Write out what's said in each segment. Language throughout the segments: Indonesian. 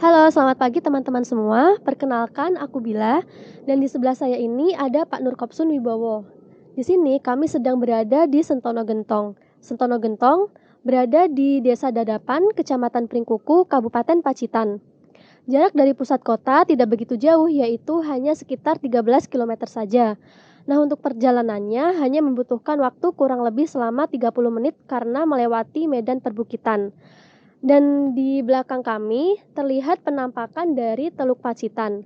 Halo, selamat pagi teman-teman semua. Perkenalkan, aku Bila, dan di sebelah saya ini ada Pak Nurkopsun Wibowo. Di sini kami sedang berada di Sentono Gentong. Sentono Gentong berada di Desa Dadapan, Kecamatan Pringkuku, Kabupaten Pacitan. Jarak dari pusat kota tidak begitu jauh, yaitu hanya sekitar 13 kilometer saja. Nah, untuk perjalanannya hanya membutuhkan waktu kurang lebih selama 30 menit karena melewati medan perbukitan. Dan di belakang kami terlihat penampakan dari Teluk Pacitan.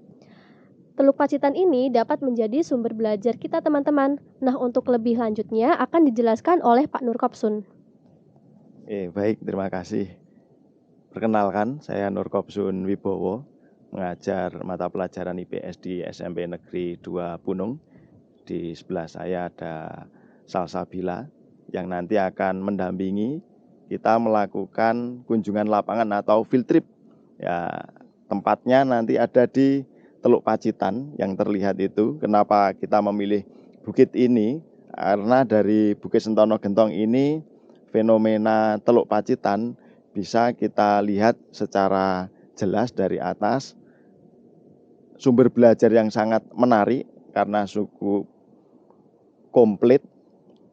Teluk Pacitan ini dapat menjadi sumber belajar kita teman-teman. Nah, untuk lebih lanjutnya akan dijelaskan oleh Pak Nurkopsun. Baik, terima kasih. Perkenalkan, saya Nurkopsun Wibowo, mengajar mata pelajaran IPS di SMP Negeri 2 Punung. Di sebelah saya ada Salsabila yang nanti akan mendampingi kita melakukan kunjungan lapangan atau field trip. Ya, tempatnya nanti ada di Teluk Pacitan yang terlihat itu. Kenapa kita memilih bukit ini? Karena dari Bukit Sentono Gentong ini fenomena Teluk Pacitan bisa kita lihat secara jelas dari atas. Sumber belajar yang sangat menarik karena suku komplit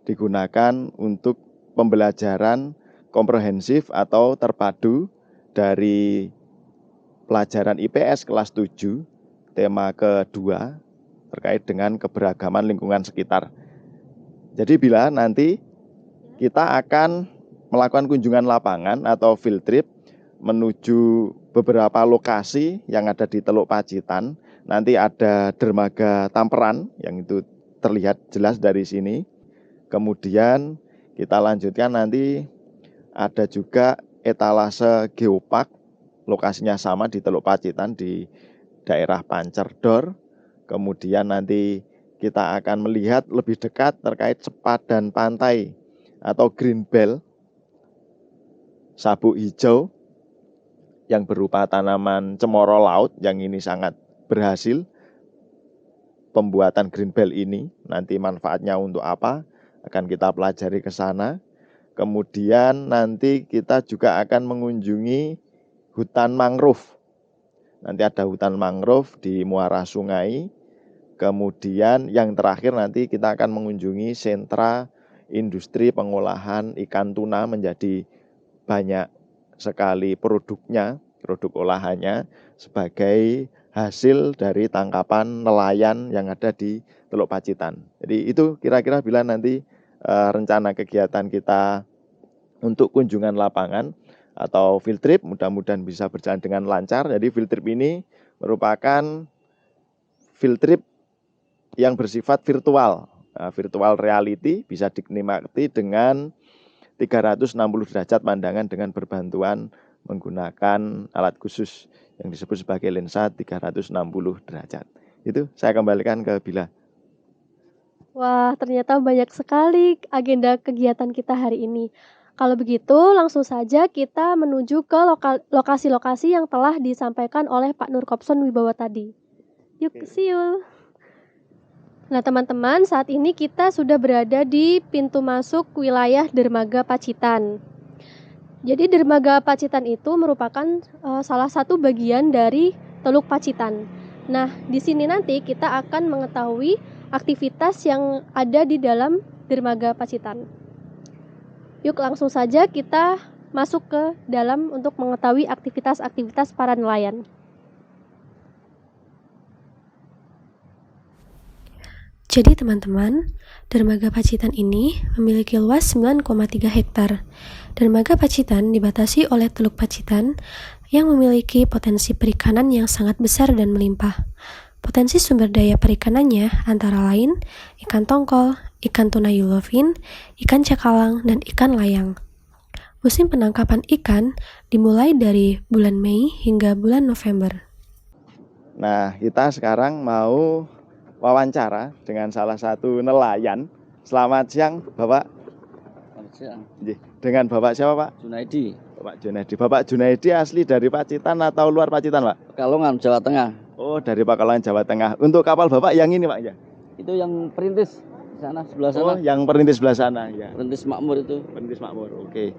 digunakan untuk pembelajaran komprehensif atau terpadu dari pelajaran IPS kelas 7, tema kedua terkait dengan keberagaman lingkungan sekitar. Jadi bila nanti kita akan melakukan kunjungan lapangan atau field trip menuju beberapa lokasi yang ada di Teluk Pacitan. Nanti ada dermaga Tamperan yang itu terlihat jelas dari sini. Kemudian kita lanjutkan nanti ada juga etalase geopark, lokasinya sama di Teluk Pacitan di daerah Pancerdor. Kemudian nanti kita akan melihat lebih dekat terkait sepadan pantai atau green belt, sabuk hijau yang berupa tanaman cemoro laut yang ini sangat berhasil. Pembuatan green belt ini nanti manfaatnya untuk apa akan kita pelajari ke sana. Kemudian nanti kita juga akan mengunjungi hutan mangrove. Nanti ada hutan mangrove di muara sungai. Kemudian yang terakhir nanti kita akan mengunjungi sentra industri pengolahan ikan tuna menjadi banyak sekali produknya, produk olahannya sebagai hasil dari tangkapan nelayan yang ada di Teluk Pacitan. Jadi itu kira-kira bila nanti rencana kegiatan kita untuk kunjungan lapangan atau field trip mudah-mudahan bisa berjalan dengan lancar. Jadi field trip ini merupakan field trip yang bersifat virtual. Virtual reality bisa dinikmati dengan 360 derajat pandangan dengan berbantuan menggunakan alat khusus yang disebut sebagai lensa 360 derajat. Itu saya kembalikan ke Bila. Wah, ternyata banyak sekali agenda kegiatan kita hari ini. Kalau begitu, langsung saja kita menuju ke lokasi-lokasi yang telah disampaikan oleh Pak Nurkopsun Wibowo tadi. Yuk, see you. Nah, teman-teman, saat ini kita sudah berada di pintu masuk wilayah Dermaga Pacitan. Jadi Dermaga Pacitan itu merupakan salah satu bagian dari Teluk Pacitan. Nah, di sini nanti kita akan mengetahui aktivitas yang ada di dalam Dermaga Pacitan. Yuk langsung saja kita masuk ke dalam untuk mengetahui aktivitas-aktivitas para nelayan. Jadi teman-teman, Dermaga Pacitan ini memiliki luas 9,3 hektar. Dermaga Pacitan dibatasi oleh Teluk Pacitan yang memiliki potensi perikanan yang sangat besar dan melimpah. Potensi sumber daya perikanannya antara lain ikan tongkol, ikan tuna yellowfin, ikan cakalang, dan ikan layang. Musim penangkapan ikan dimulai dari bulan Mei hingga bulan November. Nah, kita sekarang mau wawancara dengan salah satu nelayan. Selamat siang, Bapak. Selamat siang. Dengan Bapak siapa, Pak? Junaidi. Bapak Junaidi. Bapak Junaidi asli dari Pacitan atau luar Pacitan, Pak? Pekalongan, Jawa Tengah. Oh, dari Pekalongan, Jawa Tengah. Untuk kapal Bapak yang ini, Pak, ya? Itu yang perintis. sana sebelah Oh, sana. yang perintis sebelah sana ya. Perintis makmur itu. Perintis makmur. Oke.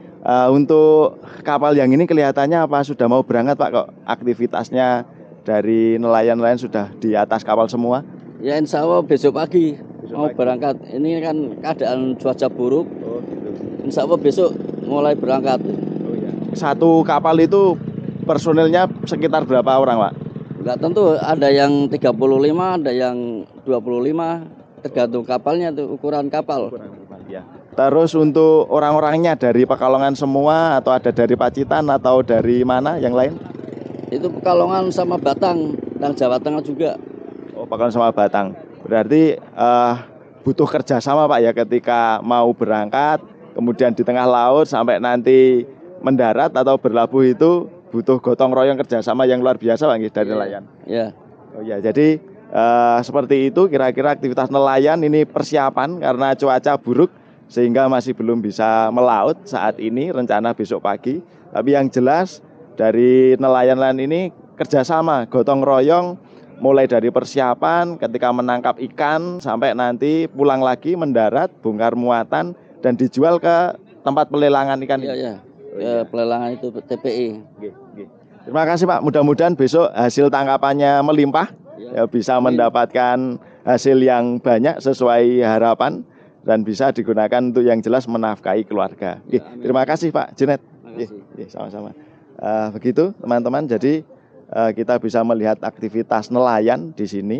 Untuk kapal yang ini kelihatannya apa sudah mau berangkat Pak? Kok aktivitasnya dari nelayan-nelayan sudah di atas kapal semua? Ya insya Allah besok pagi Besok mau pagi. berangkat. Ini kan keadaan cuaca buruk. Oh gitu. Insya Allah besok mulai berangkat. Oh ya. Satu kapal itu personilnya sekitar berapa orang Pak? Enggak tentu, ada yang 35, ada yang 25, tergantung kapalnya tuh, ukuran kapal. Ya. Terus untuk orang-orangnya dari Pekalongan semua atau ada dari Pacitan atau dari mana yang lain? Itu Pekalongan sama Batang dan Jawa Tengah juga. Oh, Pekalongan sama Batang. Berarti butuh kerjasama Pak ya ketika mau berangkat, kemudian di tengah laut sampai nanti mendarat atau berlabuh itu butuh gotong royong kerjasama yang luar biasa Pak dari nelayan. Ya. Oh ya, jadi seperti itu kira-kira aktivitas nelayan ini persiapan karena cuaca buruk sehingga masih belum bisa melaut saat ini, rencana besok pagi. Tapi yang jelas dari nelayan-nelayan ini kerjasama, gotong royong mulai dari persiapan ketika menangkap ikan sampai nanti pulang lagi mendarat, bongkar muatan dan dijual ke tempat pelelangan ikan Iya, ini. ya. Ya, pelelangan itu TPI. Terima kasih Pak, mudah-mudahan besok hasil tangkapannya melimpah, ya, bisa mendapatkan hasil yang banyak sesuai harapan dan bisa digunakan untuk yang jelas menafkahi keluarga. Ya, terima kasih Pak Junet. Makasih. Sama-sama. Begitu teman-teman, jadi kita bisa melihat aktivitas nelayan di sini.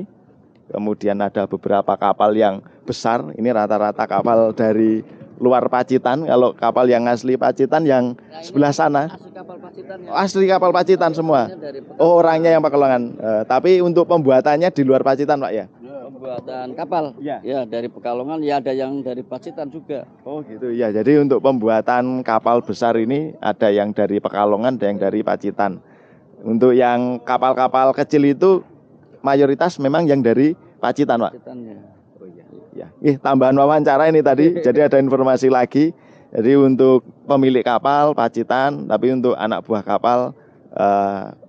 Kemudian ada beberapa kapal yang besar, ini rata-rata kapal dari luar Pacitan. Kalau kapal yang asli Pacitan yang sebelah sana Asli kapal Pacitan. asli kapal Pacitan semua. Oh, orangnya yang Pekalongan. Tapi untuk pembuatannya di luar Pacitan Pak ya? Pembuatan kapal. Ya. Ya, dari Pekalongan, ya ada yang dari Pacitan juga. Oh gitu ya. Jadi untuk pembuatan kapal besar ini ada yang dari Pekalongan, ada yang dari Pacitan. Untuk yang kapal-kapal kecil itu mayoritas memang yang dari Pacitan Pak. Pacitan, ya. Ya, tambahan wawancara ini tadi. Jadi ada informasi lagi. Jadi untuk pemilik kapal Pacitan, tapi untuk anak buah kapal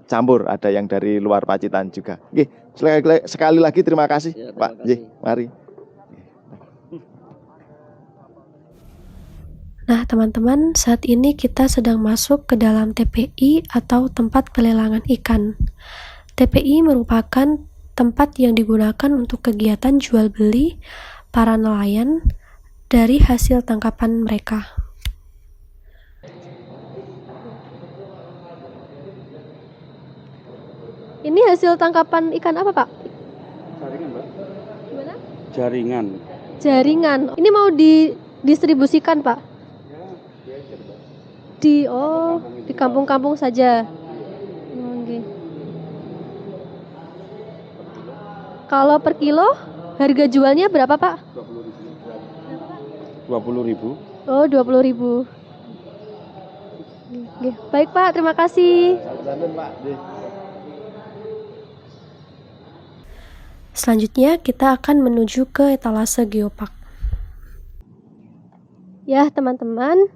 campur, ada yang dari luar Pacitan juga. Sekali lagi terima kasih Ya, terima Pak. kasih. Mari. Nah, teman-teman, saat ini kita sedang masuk ke dalam TPI atau tempat pelelangan ikan. TPI merupakan tempat yang digunakan untuk kegiatan jual beli para nelayan dari hasil tangkapan mereka. Ini hasil tangkapan ikan apa Pak? Jaringan, Pak. Gimana? Jaringan. Jaringan. Ini mau didistribusikan Pak? Di kampung-kampung saja. Oke. Kalau per kilo harga jualnya berapa Pak? 20.000. Oh, 20.000. Oke. Baik Pak, terima kasih. Selanjutnya kita akan menuju ke etalase geopark. Ya teman-teman,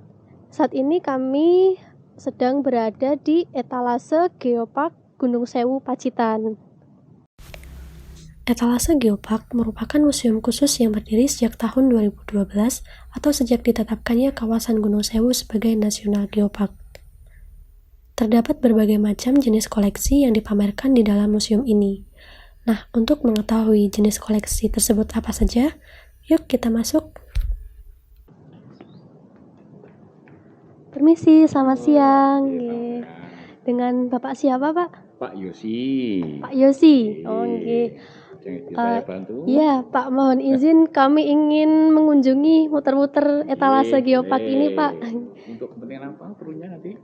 saat ini kami sedang berada di etalase Geopark Gunung Sewu Pacitan. Etalase Geopark merupakan museum khusus yang berdiri sejak tahun 2012 atau sejak ditetapkannya kawasan Gunung Sewu sebagai National Geopark. Terdapat berbagai macam jenis koleksi yang dipamerkan di dalam museum ini. Nah, untuk mengetahui jenis koleksi tersebut apa saja, yuk kita masuk. Permisi, selamat siang. Nggih. Dengan Bapak siapa Pak? Pak Yosi. Pak Yosi. Oh nggih. Saya bantu. Iya Pak, mohon izin kami ingin mengunjungi muter-muter etalase Geopark ini Pak. Untuk kepentingan apa perlunya nanti?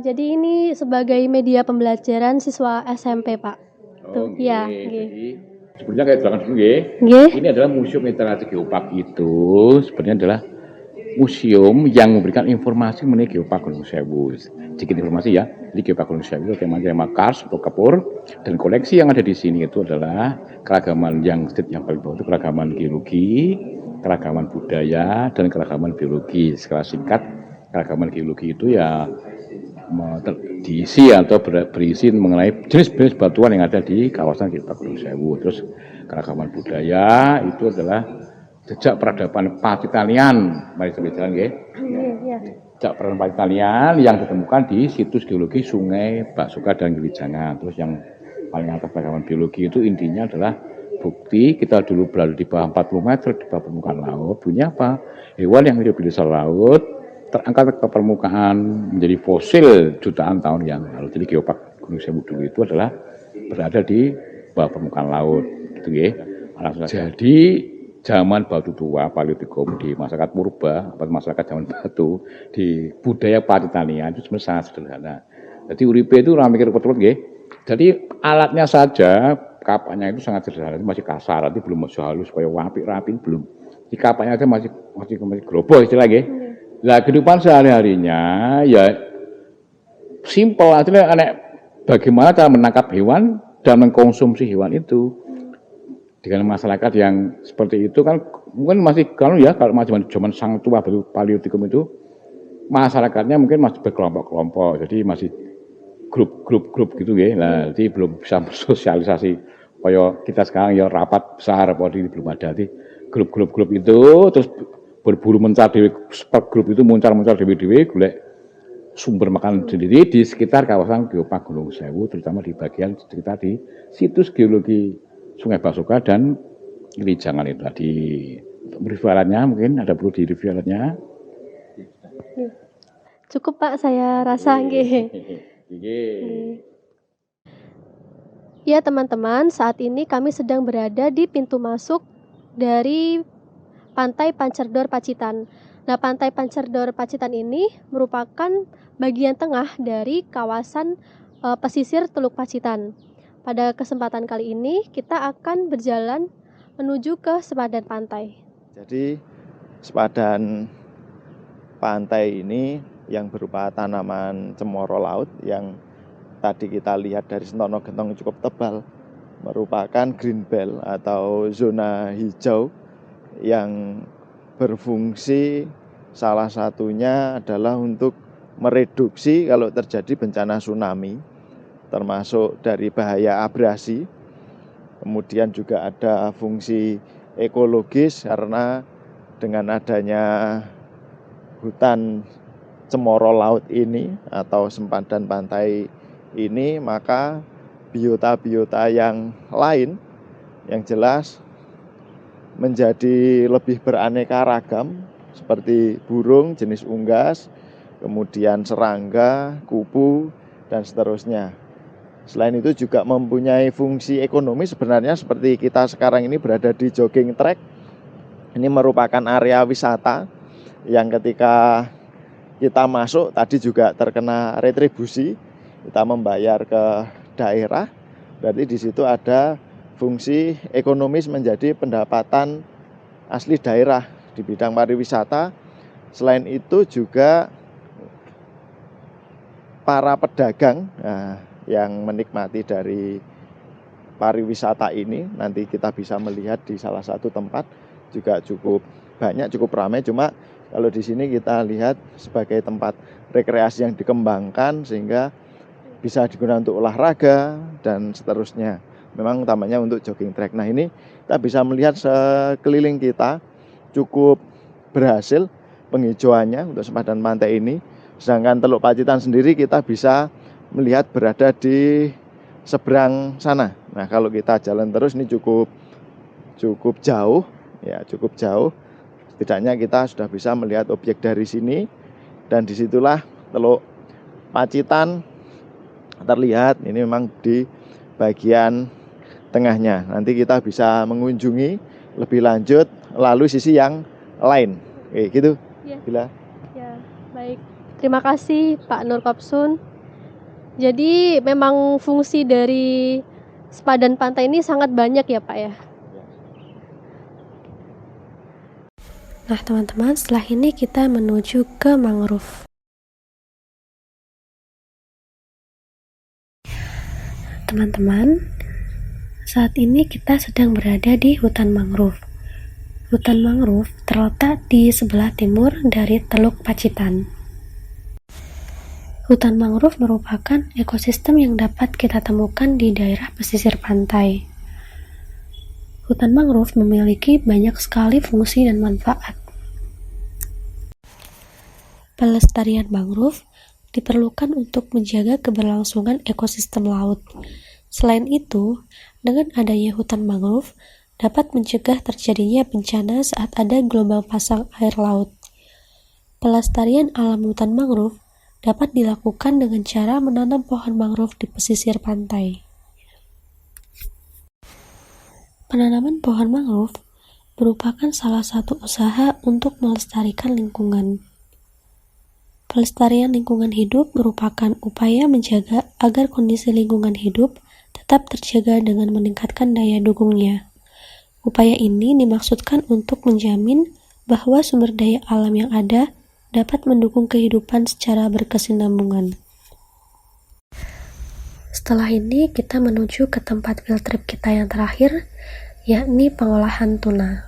Jadi ini sebagai media pembelajaran siswa SMP Pak. Tuh, iya, nggih. Jadi sebenarnya kayak belakang dulu nggih. Nggih. Ini adalah museum etalase geopark itu sebenarnya adalah museum yang memberikan informasi mengenai geopark Gunung Sewu. Sedikit informasi ya. Jadi geopark Gunung Sewu itu tema kars atau kapur, dan koleksi yang ada di sini itu adalah keragaman yang paling bawah itu keragaman geologi, keragaman budaya, dan keragaman biologi. Secara singkat, keragaman geologi itu ya diisi atau berisi mengenai jenis-jenis batuan yang ada di kawasan geopark Gunung Sewu. Terus keragaman budaya itu adalah jejak peradaban Pacitalian, mari kita jalan nggih. Iya. Jejak peradaban Pacitalian yang ditemukan di situs geologi Sungai Baksoka dan Gilijangan. Terus yang paling atas peradaban biologi itu intinya adalah bukti kita dulu berada di bawah 40 meter di bawah permukaan laut. Bunyinya apa? Hewan yang hidup di dasar laut terangkat ke permukaan menjadi fosil jutaan tahun yang lalu. Jadi geopark Gunung Sewu dulu itu adalah berada di bawah permukaan laut, gitu ya. Jadi zaman batu tua Paleotikum di masyarakat purba atau masyarakat zaman batu di budaya Pacitalian itu sebenarnya sangat sederhana. Jadi uripe itu ora mikir repot-repot nggih. Jadi alatnya saja kapaknya itu sangat sederhana, masih kasar, nanti belum masih halus kayak apik rapi belum. Di kapaknya aja masih groboh istilah nggih. Lah kehidupan sehari-harinya ya simpel artinya bagaimana cara menangkap hewan dan mengkonsumsi hewan itu. Dengan masyarakat yang seperti itu kan mungkin masih kalau zaman sang tua batu Paleotikum itu masyarakatnya mungkin masih berkelompok-kelompok, jadi masih grup gitu ya. Nah, jadi belum bisa bersosialisasi kayak kita sekarang ya rapat besar apa ini belum ada. Jadi grup itu terus berburu mencar dewe, per grup itu muncar dewe golek sumber makanan sendiri di sekitar kawasan Geopark Gunung Sewu, terutama di bagian sekitar di situs geologi Sungai Baksoka dan Gilijangan itu tadi. Review alatnya mungkin ada perlu di review alatnya. Cukup Pak, saya rasa nggih. Ya teman-teman, saat ini kami sedang berada di pintu masuk dari Pantai Pancerdor Pacitan. Nah, Pantai Pancerdor Pacitan ini merupakan bagian tengah dari kawasan pesisir Teluk Pacitan. Pada kesempatan kali ini kita akan berjalan menuju ke sepadan pantai. Jadi sepadan pantai ini yang berupa tanaman cemoro laut yang tadi kita lihat dari sentono gentong cukup tebal merupakan green belt atau zona hijau yang berfungsi salah satunya adalah untuk mereduksi kalau terjadi bencana tsunami termasuk dari bahaya abrasi. Kemudian juga ada fungsi ekologis karena dengan adanya hutan cemoro laut ini atau sempadan pantai ini, maka biota-biota yang lain yang jelas menjadi lebih beraneka ragam seperti burung jenis unggas, kemudian serangga, kupu, dan seterusnya. Selain itu juga mempunyai fungsi ekonomi sebenarnya seperti kita sekarang ini berada di jogging track. Ini merupakan area wisata yang ketika kita masuk tadi juga terkena retribusi. Kita membayar ke daerah, berarti di situ ada fungsi ekonomis menjadi pendapatan asli daerah di bidang pariwisata. Selain itu juga para pedagang yang menikmati dari pariwisata ini, nanti kita bisa melihat di salah satu tempat juga cukup banyak, cukup ramai. Cuma kalau di sini kita lihat sebagai tempat rekreasi yang dikembangkan sehingga bisa digunakan untuk olahraga dan seterusnya. Memang utamanya untuk jogging track. Nah, ini kita bisa melihat sekeliling kita cukup berhasil penghijauannya untuk sepadan pantai ini. Sedangkan Teluk Pacitan sendiri kita bisa melihat berada di seberang sana. Nah, kalau kita jalan terus ini cukup jauh, ya cukup jauh. Setidaknya kita sudah bisa melihat objek dari sini dan disitulah Teluk Pacitan terlihat. Ini memang di bagian tengahnya. Nanti kita bisa mengunjungi lebih lanjut lalu sisi yang lain. Oke, gitu. Ya. Bila. Ya, baik. Terima kasih Pak Nur Kopsun. Jadi memang fungsi dari sepadan pantai ini sangat banyak ya Pak ya. Nah teman-teman, setelah ini kita menuju ke mangrove. Teman-teman, saat ini kita sedang berada di hutan mangrove. Hutan mangrove terletak di sebelah timur dari Teluk Pacitan. Hutan mangrove merupakan ekosistem yang dapat kita temukan di daerah pesisir pantai. hutan mangrove memiliki banyak sekali fungsi dan manfaat. Pelestarian mangrove diperlukan untuk menjaga keberlangsungan ekosistem laut. Selain itu, dengan adanya hutan mangrove dapat mencegah terjadinya bencana saat ada gelombang pasang air laut. Pelestarian alam hutan mangrove dapat dilakukan dengan cara menanam pohon mangrove di pesisir pantai. Penanaman pohon mangrove merupakan salah satu usaha untuk melestarikan lingkungan. Pelestarian lingkungan hidup merupakan upaya menjaga agar kondisi lingkungan hidup tetap terjaga dengan meningkatkan daya dukungnya. Upaya ini dimaksudkan untuk menjamin bahwa sumber daya alam yang ada dapat mendukung kehidupan secara berkesinambungan. Setelah ini kita menuju ke tempat field trip kita yang terakhir, yakni pengolahan tuna.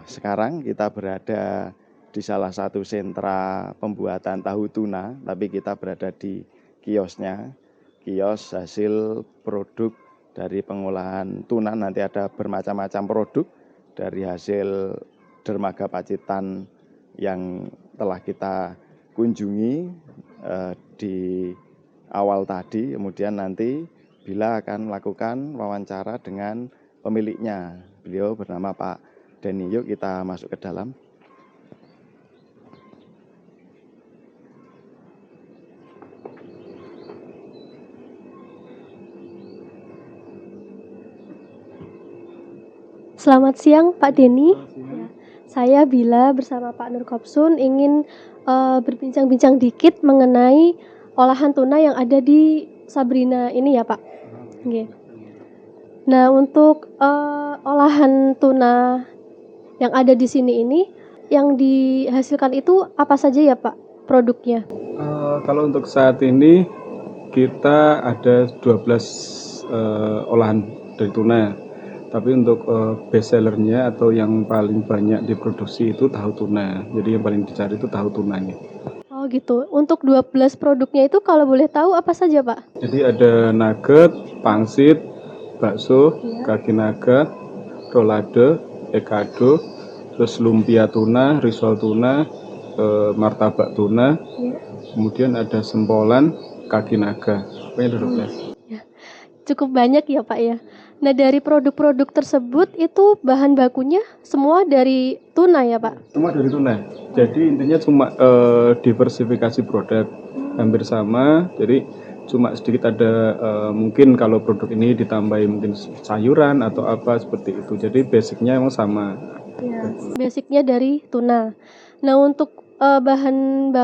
Sekarang kita berada di salah satu sentra pembuatan tahu tuna, tapi kita berada di kiosnya, kios hasil produk dari pengolahan tuna. Nanti ada bermacam-macam produk dari hasil dermaga Pacitan yang telah kita kunjungi di awal tadi. Kemudian nanti Bila akan melakukan wawancara dengan pemiliknya. Beliau bernama Pak Denny. Yuk kita masuk ke dalam. Selamat siang Pak Denny. Ya, saya Bila bersama Pak Nur Kopsun ingin berbincang-bincang dikit mengenai olahan tuna yang ada di Sabrina ini ya Pak. Okay. Nah untuk olahan tuna yang ada di sini ini yang dihasilkan itu apa saja ya Pak produknya? Kalau untuk saat ini kita ada 12 olahan dari tuna. Tapi untuk best sellernya atau yang paling banyak diproduksi itu tahu tuna. Jadi yang paling dicari itu tahu tunanya. Oh gitu. Untuk 12 produknya itu kalau boleh tahu apa saja Pak? Jadi ada nugget, pangsit, bakso, kaki naga, rolade, ekado, terus lumpia tuna, risol tuna, martabak tuna, kemudian ada sempolan, kaki naga. Pokoknya ada 12. Ya, cukup banyak ya Pak ya. Nah dari produk-produk tersebut itu bahan bakunya semua dari tuna ya Pak? Semua dari tuna. Jadi intinya cuma diversifikasi produk hampir sama. Jadi cuma sedikit ada mungkin kalau produk ini ditambahi mungkin sayuran atau apa seperti itu. Jadi basicnya emang sama. Ya, basicnya dari tuna. Nah untuk bahan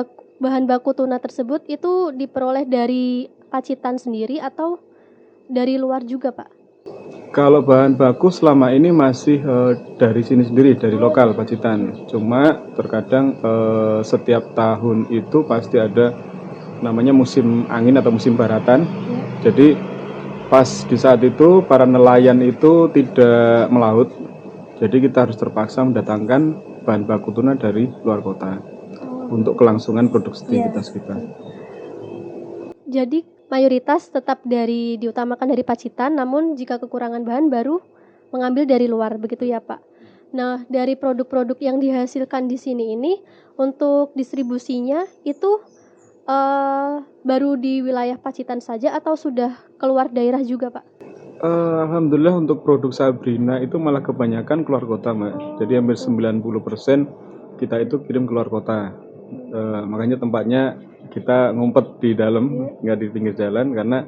baku tuna tersebut itu diperoleh dari Pacitan sendiri atau dari luar juga Pak? Kalau bahan baku selama ini masih dari sini sendiri, dari lokal Pacitan. Cuma terkadang setiap tahun itu pasti ada namanya musim angin atau musim baratan. Jadi pas di saat itu para nelayan itu tidak melaut. Jadi kita harus terpaksa mendatangkan bahan baku tuna dari luar kota untuk kelangsungan produksi kita. Jadi mayoritas tetap diutamakan dari Pacitan, namun jika kekurangan bahan baru mengambil dari luar, begitu ya Pak. Nah, dari produk-produk yang dihasilkan di sini ini untuk distribusinya itu baru di wilayah Pacitan saja atau sudah keluar daerah juga Pak? Alhamdulillah untuk produk Sabrina itu malah kebanyakan keluar kota Mbak. Jadi hampir 90% kita itu kirim keluar kota. Makanya tempatnya kita ngumpet di dalam, nggak di pinggir jalan karena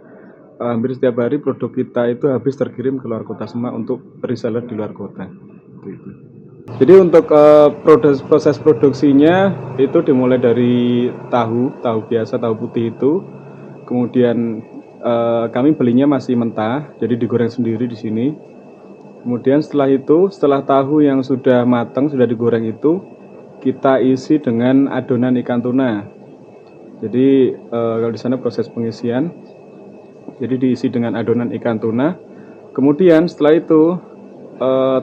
hampir setiap hari produk kita itu habis terkirim ke luar kota semua untuk reseller di luar kota. Gitu. Jadi untuk proses produksinya itu dimulai dari tahu biasa, tahu putih itu, kemudian kami belinya masih mentah, jadi digoreng sendiri di sini. Kemudian setelah tahu yang sudah matang, sudah digoreng itu, kita isi dengan adonan ikan tuna. Jadi kalau di sana proses pengisian, jadi diisi dengan adonan ikan tuna. Kemudian setelah itu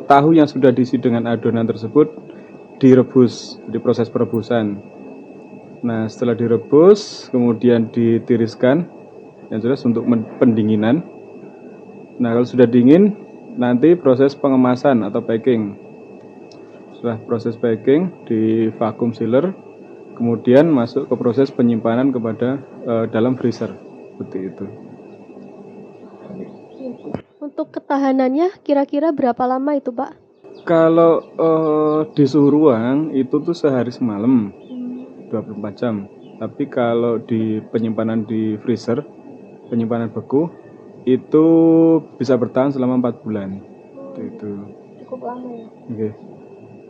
tahu yang sudah diisi dengan adonan tersebut direbus, di proses perebusan. Nah setelah direbus, kemudian ditiriskan, yang jelas untuk pendinginan. Nah kalau sudah dingin, nanti proses pengemasan atau packing. Setelah proses packing di vacuum sealer, kemudian masuk ke proses penyimpanan kepada dalam freezer, seperti itu. Untuk ketahanannya kira-kira berapa lama itu, Pak? Kalau di suhu ruang itu tuh sehari semalam, 24 jam. Tapi kalau di penyimpanan di freezer, penyimpanan beku, itu bisa bertahan selama 4 bulan. Itu. Cukup lama ya. Oke.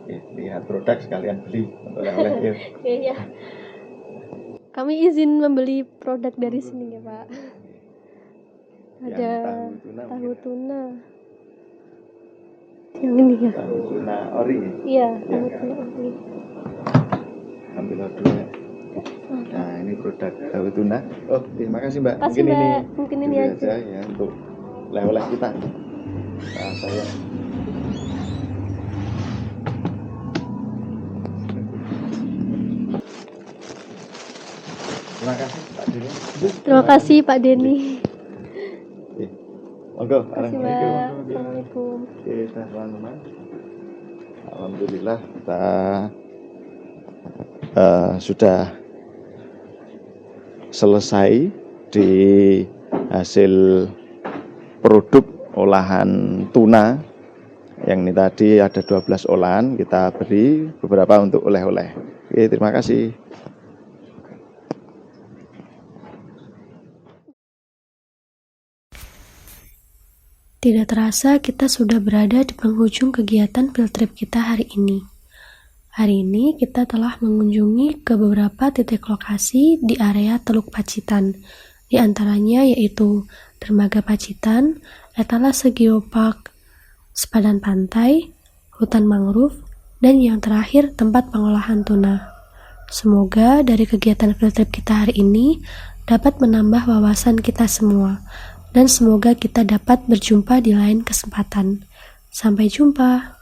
Lihat produk sekalian beli oleh-oleh ya. Iya. Kami izin membeli produk dari sini ya, Pak. Ada tahu tuna. Yang ini ya. Tahu tuna ori. Iya, tahu tuna ori. Ambil dulu ya. Nah, ini produk tahu tuna. Oh, terima kasih Mbak. Kasih, Mbak. Mungkin ini aja ya untuk oleh-oleh kita. Nah, saya terima kasih Pak Denny. Terima kasih Pak Denny. Monggo, Terima kasih, Mbak. Assalamualaikum. Oke, teman-teman. Alhamdulillah kita sudah selesai di hasil produk olahan tuna. Yang ini tadi ada 12 olahan, kita beri beberapa untuk oleh-oleh. Oke, terima kasih. Tidak terasa kita sudah berada di penghujung kegiatan field trip kita hari ini. Hari ini kita telah mengunjungi ke beberapa titik lokasi di area Teluk Pacitan, di antaranya yaitu Dermaga Pacitan, Etalase Geopark, Sepadan Pantai, Hutan Mangrove, dan yang terakhir tempat pengolahan tuna. Semoga dari kegiatan field trip kita hari ini dapat menambah wawasan kita semua. Dan semoga kita dapat berjumpa di lain kesempatan. Sampai jumpa.